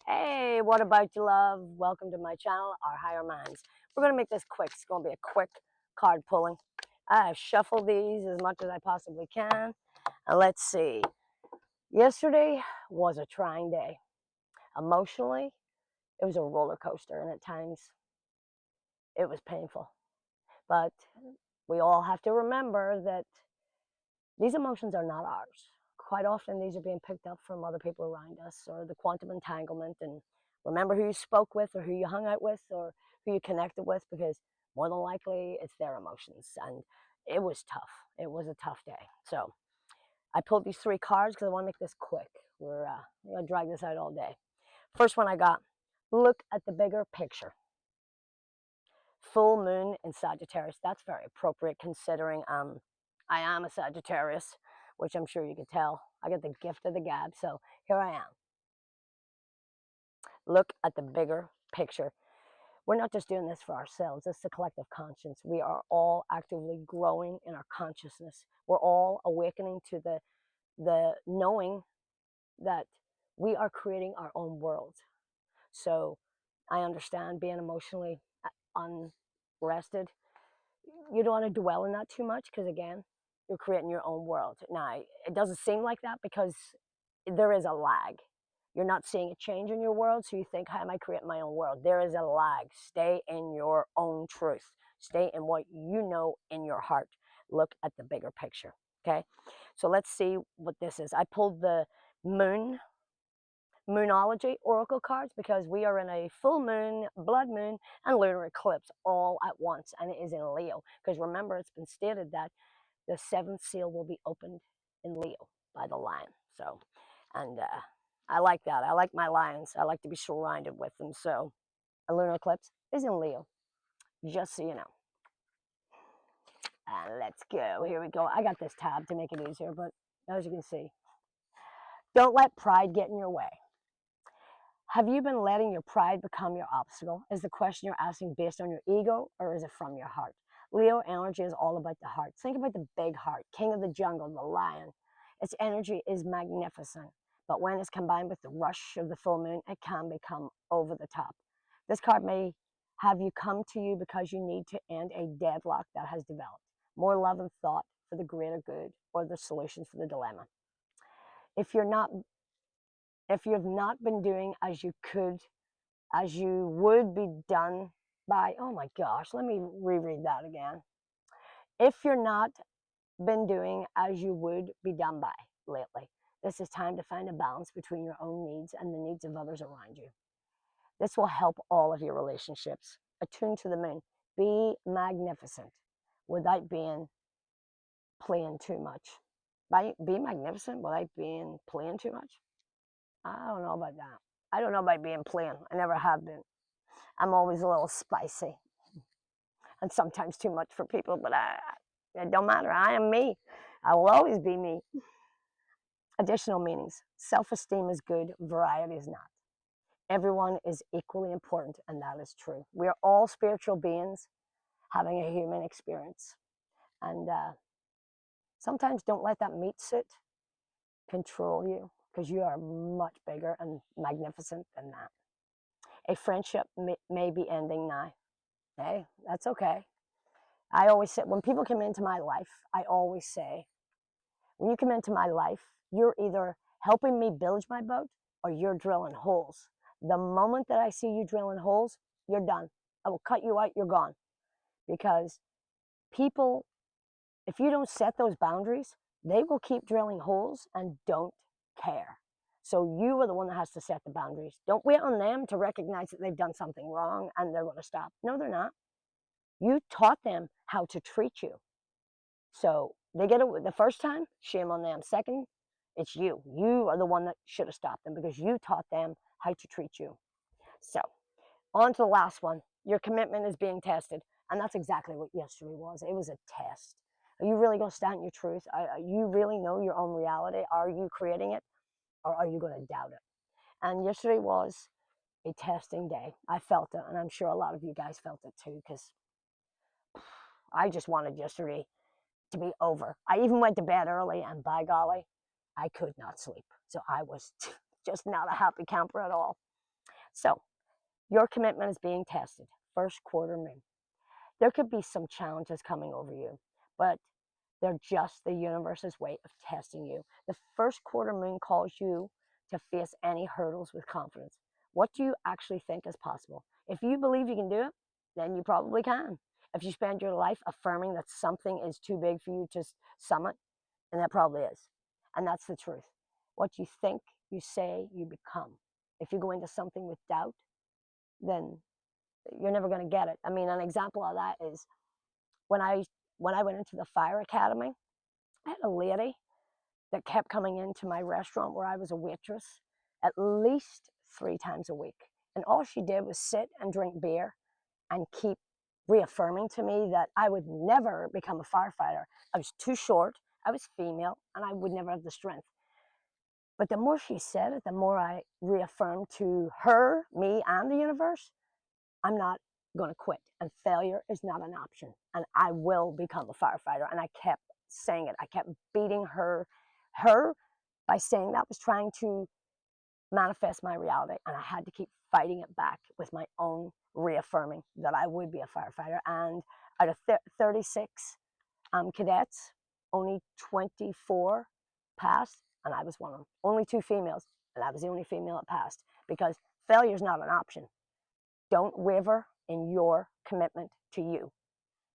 Hey, what about you, love? Welcome to my channel, Our Higher Minds. We're going to make this quick. It's going to be a quick card pulling. I have shuffled these as much as I possibly can. And let's see. Yesterday was a trying day. Emotionally, it was a roller coaster, and at times it was painful. But we all have to remember that these emotions are not ours. Quite often, these are being picked up from other people around us or the quantum entanglement. And remember who you spoke with or who you hung out with or who you connected with, because more than likely it's their emotions. And it was tough. It was a tough day. So I pulled these three cards because I want to make this quick. We're going to drag this out all day. First one I got, look at the bigger picture. Full moon in Sagittarius. That's very appropriate considering I am a Sagittarius, which I'm sure you can tell. I get the gift of the gab, so here I am. Look at the bigger picture. We're not just doing this for ourselves. It's the collective conscience. We are all actively growing in our consciousness. We're all awakening to the knowing that we are creating our own world. So I understand being emotionally unrested. You don't want to dwell in that too much because, again, you're creating your own world. Now, it doesn't seem like that because there is a lag. You're not seeing a change in your world, so you think, how am I creating my own world? There is a lag. Stay in your own truth. Stay in what you know in your heart. Look at the bigger picture, okay? So let's see what this is. I pulled the Moonology oracle cards because we are in a full moon, blood moon, and lunar eclipse all at once, and it is in Leo. Because remember, it's been stated that the seventh seal will be opened in Leo by the lion. So, and I like that. I like my lions. I like to be surrounded with them. So, a lunar eclipse is in Leo, just so you know. And let's go. Here we go. I got this tab to make it easier, but as you can see, don't let pride get in your way. Have you been letting your pride become your obstacle? Is the question you're asking based on your ego, or is it from your heart? Leo energy is all about the heart. Think about the big heart, king of the jungle, the lion. Its energy is magnificent, but when it's combined with the rush of the full moon, it can become over the top. This card may have you come to you because you need to end a deadlock that has developed. More love and thought for the greater good, or the solution for the dilemma. If you're not if you've not been doing as you would be done by, oh my gosh, let me reread that again. If you're not been doing as you would be done by lately, this is time to find a balance between your own needs and the needs of others around you. This will help all of your relationships. Attune to the moon. Be magnificent without being playing too much. Be magnificent without being playing too much. I don't know about that. I don't know about being plain. I never have been. I'm always a little spicy and sometimes too much for people, but it don't matter. I am me. I will always be me. Additional meanings. Self-esteem is good. Variety is not. Everyone is equally important, and that is true. We are all spiritual beings having a human experience. And sometimes don't let that meat suit control you, because you are much bigger and magnificent than that. A friendship may be ending now. Hey, that's okay. I always say, when people come into my life, I always say, when you come into my life, you're either helping me build my boat or you're drilling holes. The moment that I see you drilling holes, you're done. I will cut you out, you're gone. Because people, if you don't set those boundaries, they will keep drilling holes and don't care. So you are the one that has to set the boundaries. Don't wait on them to recognize that they've done something wrong and they're going to stop. No, they're not. You taught them how to treat you. So they get it the first time, shame on them. Second, it's you. You are the one that should have stopped them because you taught them how to treat you. So on to the last one. Your commitment is being tested. And that's exactly what yesterday was. It was a test. Are you really going to stand in your truth? You really know your own reality? Are you creating it, or are you going to doubt it? And yesterday was a testing day. I felt it, and I'm sure a lot of you guys felt it too, because I just wanted yesterday to be over. I even went to bed early, and by golly, I could not sleep. So I was just not a happy camper at all. So your commitment is being tested. First quarter moon. There could be some challenges coming over you, but they're just the universe's way of testing you. The first quarter moon calls you to face any hurdles with confidence. What do you actually think is possible? If you believe you can do it, then you probably can. If you spend your life affirming that something is too big for you to summit, and that probably is. And that's the truth. What you think, you say, you become. If you go into something with doubt, then you're never going to get it. I mean, an example of that is when I went into the fire academy, I had a lady that kept coming into my restaurant where I was a waitress at least 3 times a week. And all she did was sit and drink beer and keep reaffirming to me that I would never become a firefighter. I was too short, I was female, and I would never have the strength. But the more she said it, the more I reaffirmed to her, me, and the universe, I'm not going to quit. And failure is not an option. And I will become a firefighter. And I kept saying it. I kept beating her by saying that was trying to manifest my reality. And I had to keep fighting it back with my own reaffirming that I would be a firefighter. And out of 36 cadets, only 24 passed, and I was one of them. Only 2 females, and I was the only female that passed, because failure is not an option. Don't waver in your commitment to you.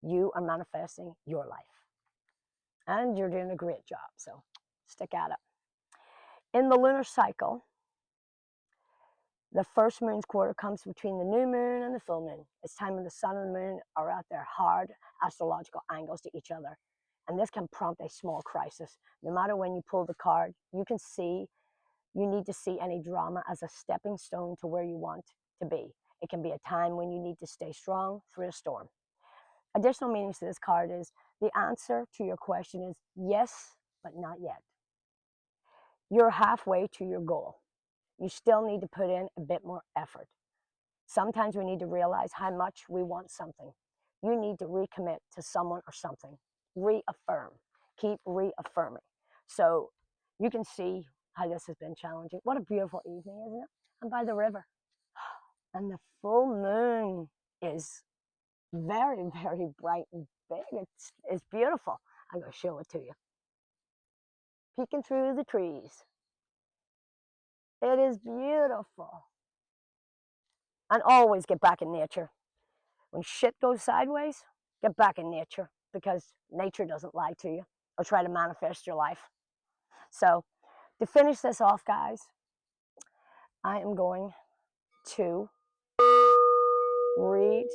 You are manifesting your life. And you're doing a great job, so stick at it. In the lunar cycle, the first moon's quarter comes between the new moon and the full moon. It's time when the sun and the moon are at their hard astrological angles to each other. And this can prompt a small crisis. No matter when you pull the card, you need to see any drama as a stepping stone to where you want to be. It can be a time when you need to stay strong through a storm. Additional meanings to this card is the answer to your question is yes, but not yet. You're halfway to your goal. You still need to put in a bit more effort. Sometimes we need to realize how much we want something. You need to recommit to someone or something. Reaffirm. Keep reaffirming. So you can see how this has been challenging. What a beautiful evening, isn't it? I'm by the river. And the full moon is very, very bright and big. It's beautiful. I'm going to show it to you. Peeking through the trees. It is beautiful. And always get back in nature. When shit goes sideways, get back in nature, because nature doesn't lie to you or try to manifest your life. So to finish this off, guys, I am going to read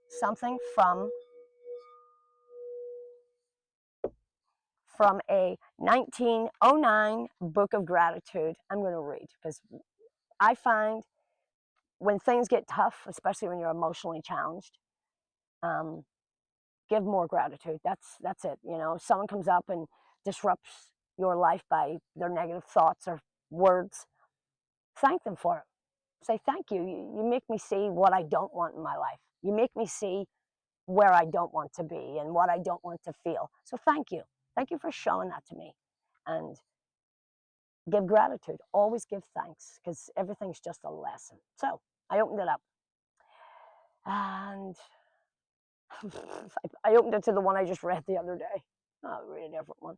something from a 1909 book of gratitude. I'm going to read, because I find when things get tough, especially when you're emotionally challenged, give more gratitude. That's it. You know, if someone comes up and disrupts your life by their negative thoughts or words, thank them for it. Say thank you. You make me see what I don't want in my life. You make me see where I don't want to be and what I don't want to feel. So thank you. Thank you for showing that to me. And give gratitude. Always give thanks, because everything's just a lesson. So I opened it up. And I opened it to the one I just read the other day. I'll read a different one.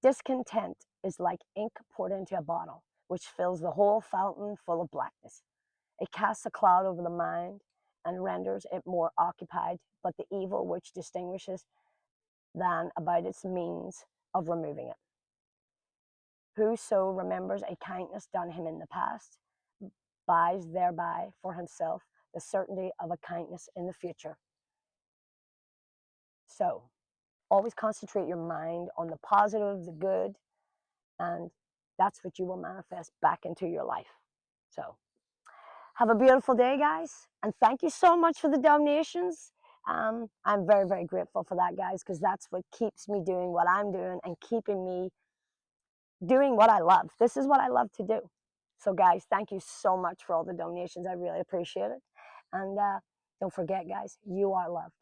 Discontent is like ink poured into a bottle, which fills the whole fountain full of blackness. It casts a cloud over the mind and renders it more occupied, but the evil which distinguishes than about its means of removing it. Whoso remembers a kindness done him in the past, buys thereby for himself the certainty of a kindness in the future. So, always concentrate your mind on the positive, the good, and that's what you will manifest back into your life. So, have a beautiful day, guys, and thank you so much for the donations. I'm very, very grateful for that, guys, because that's what keeps me doing what I'm doing and keeping me doing what I love. This is what I love to do. So, guys, thank you so much for all the donations. I really appreciate it. And don't forget, guys, you are loved.